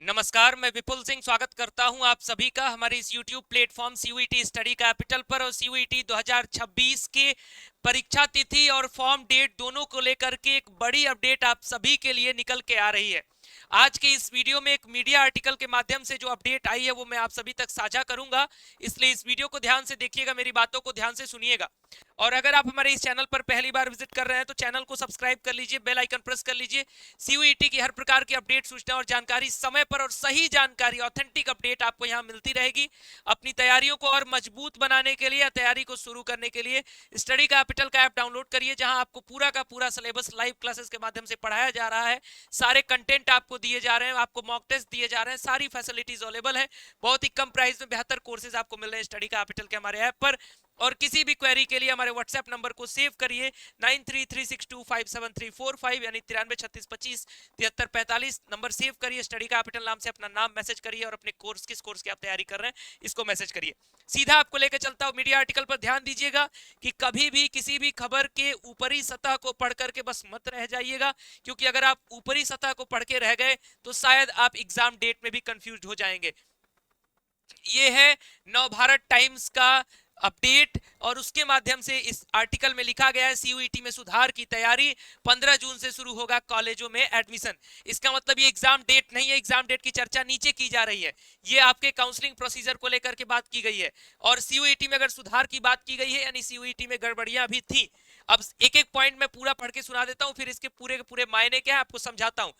नमस्कार, मैं विपुल सिंह स्वागत करता हूं आप सभी का हमारे इस YouTube platform CUET study capital पर। और सीयूईटी 2026 के परीक्षा तिथि और फॉर्म डेट दोनों को लेकर के एक बड़ी अपडेट आप सभी के लिए निकल के आ रही है। आज के इस वीडियो में एक मीडिया आर्टिकल के माध्यम से जो अपडेट आई है वो मैं आप सभी तक साझा करूंगा, इसलिए इस वीडियो को ध्यान से देखिएगा, मेरी बातों को ध्यान से सुनिएगा। और अगर आप हमारे इस चैनल पर पहली बार विजिट कर रहे हैं तो चैनल को सब्सक्राइब कर लीजिए, बेल आइकन प्रेस कर लीजिए। सीयूईटी की हर प्रकार की अपडेट, सूचना और जानकारी समय पर और सही जानकारी, ऑथेंटिक अपडेट आपको यहाँ मिलती रहेगी। अपनी तैयारियों को और मजबूत बनाने के लिए, तैयारी को शुरू करने के लिए स्टडी कैपिटल का ऐप डाउनलोड करिए, जहां आपको पूरा का पूरा सिलेबस लाइव क्लासेस के माध्यम से पढ़ाया जा रहा है। सारे कंटेंट आपको दिए जा रहे हैं, आपको मॉक टेस्ट दिए जा रहे हैं, सारी फैसिलिटीज अवेलेबल है। बहुत ही कम प्राइस में बेहतर कोर्सेज आपको मिल रहे हैं स्टडी कैपिटल के हमारे ऐप पर। और किसी भी क्वेरी के लिए हमारे व्हाट्सएप नंबर को सेव करिए 9336257345, यानी 9336257345 नंबर सेव करिए। स्टडी कैपिटल नाम से अपना नाम मैसेज करिए और अपने कोर्स, किस कोर्स की आप तैयारी कर रहे हैं इसको मैसेज करिए। सीधा आपको लेकर चलता हूं मीडिया आर्टिकल पर। ध्यान दीजिएगा कि कभी भी किसी भी खबर के ऊपरी सतह को पढ़ करके बस मत रह जाइएगा, क्योंकि अगर आप ऊपरी सतह को पढ़ के रह गए तो शायद आप एग्जाम डेट में भी कंफ्यूज हो जाएंगे। ये है नवभारत टाइम्स का अपडेट, और उसके माध्यम से इस आर्टिकल में लिखा गया है सीयूईटी में सुधार की तैयारी, 15 जून से शुरू होगा कॉलेजों में एडमिशन। इसका मतलब ये एग्जाम डेट नहीं है, एग्जाम डेट की चर्चा नीचे की जा रही है। ये आपके काउंसलिंग प्रोसीजर को लेकर के बात की गई है। और सीयूईटी में अगर सुधार की बात की गई है, यानी सीयूईटी में गड़बड़ियां भी थी। अब एक एक पॉइंट मैं पूरा पढ़ के सुना देता हूं, फिर इसके पूरे के पूरे मायने क्या है आपको समझाता हूं।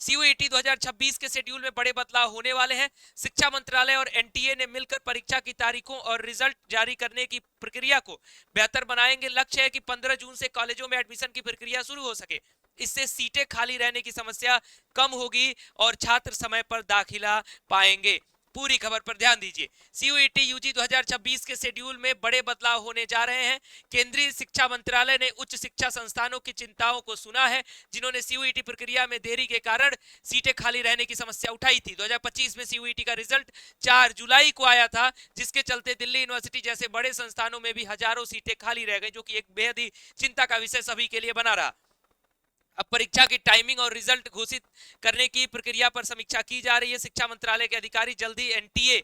सीयूईटी 2026 के शेड्यूल में बड़े बदलाव होने वाले हैं। शिक्षा मंत्रालय और एनटीए ने मिलकर परीक्षा की तारीखों और रिजल्ट जारी करने की प्रक्रिया को बेहतर बनाएंगे। लक्ष्य है कि 15 जून से कॉलेजों में एडमिशन की प्रक्रिया शुरू हो सके। इससे सीटें खाली रहने की समस्या कम होगी और छात्र समय पर दाखिला पाएंगे। पूरी खबर पर ध्यान दीजिए। सीयूईटी यूजी 2026 के शेड्यूल में बड़े बदलाव होने जा रहे हैं। केंद्रीय शिक्षा मंत्रालय ने उच्च शिक्षा संस्थानों की चिंताओं को सुना है, जिन्होंने सीयूईटी प्रक्रिया में देरी के कारण सीटें खाली रहने की समस्या उठाई थी। 2025 में सीयूईटी का रिजल्ट 4 जुलाई को आया था, जिसके चलते दिल्ली यूनिवर्सिटी जैसे बड़े संस्थानों में भी हजारों सीटें खाली रह गई, जो कि एक बेहद ही चिंता का विषय सभी के लिए बना रहा। अब परीक्षा की टाइमिंग और रिजल्ट घोषित करने की प्रक्रिया पर समीक्षा की जा रही है। शिक्षा मंत्रालय के अधिकारी जल्दी एनटीए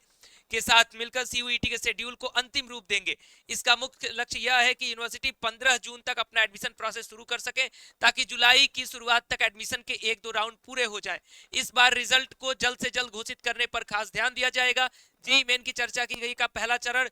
के साथ मिलकर सीयूईटी के शेड्यूल को अंतिम रूप देंगे। इसका मुख्य लक्ष्य यह है कि यूनिवर्सिटी 15 जून तक अपना एडमिशन प्रोसेस शुरू कर सके, ताकि जुलाई की शुरुआत तक एडमिशन के 1-2 राउंड पूरे हो जाए। इस बार रिजल्ट को जल्द से जल्द घोषित करने पर खास ध्यान दिया जाएगा। जेईई मेन की चर्चा की गई का पहला चरण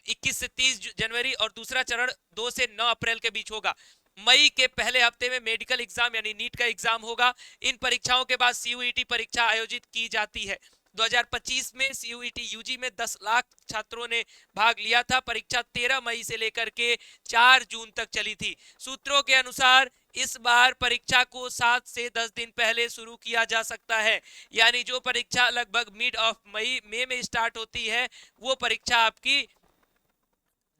21 से 30 जनवरी और दूसरा चरण 2 से 9 अप्रैल के बीच होगा। मई के पहले हफ्ते में मेडिकल एग्जाम यानी नीट का एग्जाम होगा। इन परीक्षाओं के बाद सीयूईटी परीक्षा आयोजित की जाती है। 2025 में सीयूईटी यूजी में 10 लाख छात्रों ने भाग लिया था। परीक्षा 13 मई से लेकर के 4 जून तक चली थी। सूत्रों के अनुसार इस बार परीक्षा को 7 से 10 दिन पहले शुरू किया जा सकता है, यानी जो परीक्षा लगभग मिड ऑफ मई में स्टार्ट होती है, वो परीक्षा आपकी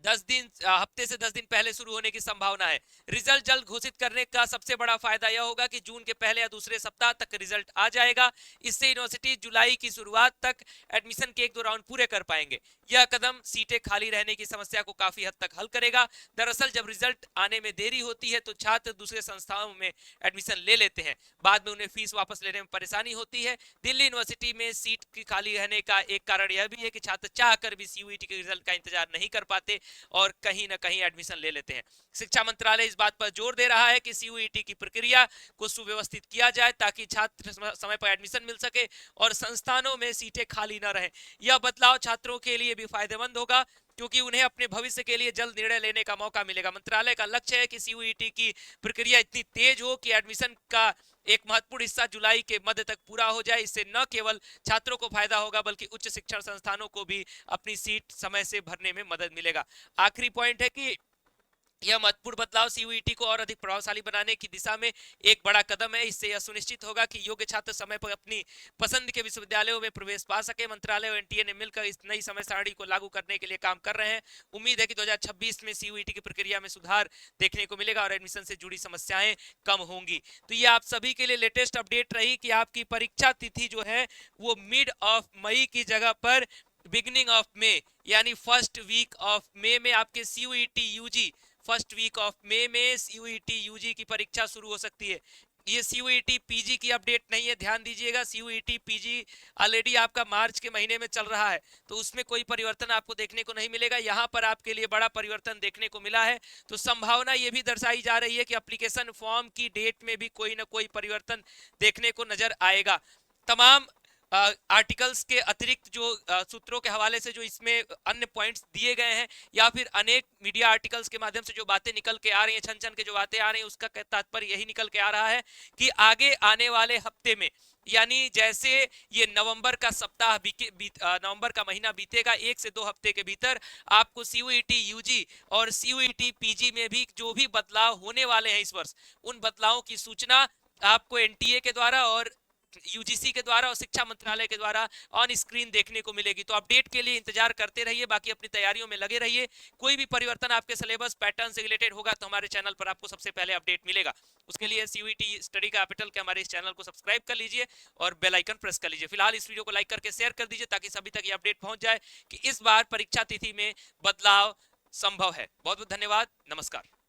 10 दिन हफ्ते से 10 दिन पहले शुरू होने की संभावना है। रिजल्ट जल्द घोषित करने का सबसे बड़ा फायदा यह होगा कि जून के पहले या दूसरे सप्ताह तक रिजल्ट आ जाएगा। इससे यूनिवर्सिटी जुलाई की शुरुआत तक एडमिशन के 1-2 राउंड पूरे कर पाएंगे। यह कदम सीटें खाली रहने की समस्या को काफी हद तक हल करेगा। दरअसल जब रिजल्ट आने में देरी होती है तो छात्र दूसरे संस्थाओं में एडमिशन ले लेते हैं, बाद में उन्हें फीस वापस लेने में परेशानी होती है। दिल्ली यूनिवर्सिटी में सीट की खाली रहने का एक कारण यह भी है कि छात्र चाहकर भी सीयूईटी के रिजल्ट का इंतजार नहीं कर पाते और कहीं ना कहीं एडमिशन ले लेते हैं। शिक्षा मंत्रालय इस बात पर जोर दे रहा है कि सीयूईटी की प्रक्रिया को सुव्यवस्थित किया जाए, ताकि छात्र समय पर एडमिशन मिल सके और संस्थानों में सीटें खाली न रहें। यह बदलाव छात्रों के लिए भी फायदेमंद होगा, क्योंकि उन्हें अपने भविष्य के लिए जल्द निर्णय लेने का मौका मिलेगा। मंत्रालय का लक्ष्य है कि सीयूईटी की प्रक्रिया इतनी तेज हो कि एडमिशन का एक महत्वपूर्ण हिस्सा जुलाई के मध्य तक पूरा हो जाए। इससे न केवल छात्रों को फायदा होगा, बल्कि उच्च शिक्षण संस्थानों को भी अपनी सीट समय से भरने में मदद मिलेगा। आखिरी पॉइंट है कि यह महत्वपूर्ण बदलाव सीयूईटी को और अधिक प्रभावशाली बनाने की दिशा में एक बड़ा कदम है। इससे यह सुनिश्चित होगा कि योग्य छात्र समय पर अपनी पसंद के विश्वविद्यालयों में प्रवेश पा सके। मंत्रालय और एनटीए ने मिलकर इस नई समय सारणी को लागू करने के लिए काम कर रहे हैं। उम्मीद है कि 2026 में सीयूईटी की प्रक्रिया में सुधार देखने को मिलेगा और एडमिशन से जुड़ी समस्याएं कम होंगी। तो ये आप सभी के लिए लेटेस्ट अपडेट रही कि आपकी परीक्षा तिथि जो है वो मिड ऑफ मई की जगह पर बिगिनिंग ऑफ मे, यानी फर्स्ट वीक ऑफ मे में आपके CUET UG first week of May में सीयूईटी यूजी की परीक्षा शुरू हो सकती है। ये CUET पीजी की अपडेट नहीं है, ध्यान दीजिएगा। CUET पीजी ऑलरेडी आपका मार्च के महीने में चल रहा है, तो उसमें कोई परिवर्तन आपको देखने को नहीं मिलेगा। यहाँ पर आपके लिए बड़ा परिवर्तन देखने को मिला है, तो संभावना ये भी दर्शाई जा रही है कि एप्लीकेशन फॉर्म की डेट में भी कोई ना कोई परिवर्तन देखने को नजर आएगा। तमाम आर्टिकल्स के अतिरिक्त जो सूत्रों के हवाले से जो इसमें अन्य पॉइंट्स दिए गए हैं, या फिर अनेक मीडिया आर्टिकल्स के माध्यम से जो बातें निकल के आ रही हैं, छन छन के जो बातें आ रही हैं, उसका तात्पर्य यही निकल के आ रहा है कि आगे आने वाले हफ्ते में, यानी जैसे ये नवंबर का सप्ताह नवंबर का महीना बीतेगा, 1 से 2 हफ्ते के भीतर आपको CUET यूजी और CUET पीजी में भी जो भी बदलाव होने वाले हैं इस वर्ष, उन बदलावों की सूचना आपको NTA के द्वारा और UGC के द्वारा और शिक्षा मंत्रालय के द्वारा ऑन स्क्रीन देखने को मिलेगी। तो अपडेट के लिए इंतजार करते रहिए, बाकी अपनी तैयारियों में लगे रहिए। कोई भी परिवर्तन आपके सिलेबस पैटर्न से रिलेटेड होगा तो हमारे चैनल पर आपको सबसे पहले अपडेट मिलेगा। उसके लिए CUET स्टडी कैपिटल के हमारे इस चैनल को सब्सक्राइब कर लीजिए और बेल आइकन प्रेस कर लीजिए। फिलहाल इस वीडियो को लाइक करके शेयर कर दीजिए ताकि सभी तक ये अपडेट पहुंच जाए कि इस बार परीक्षा तिथि में बदलाव संभव है। बहुत बहुत धन्यवाद, नमस्कार।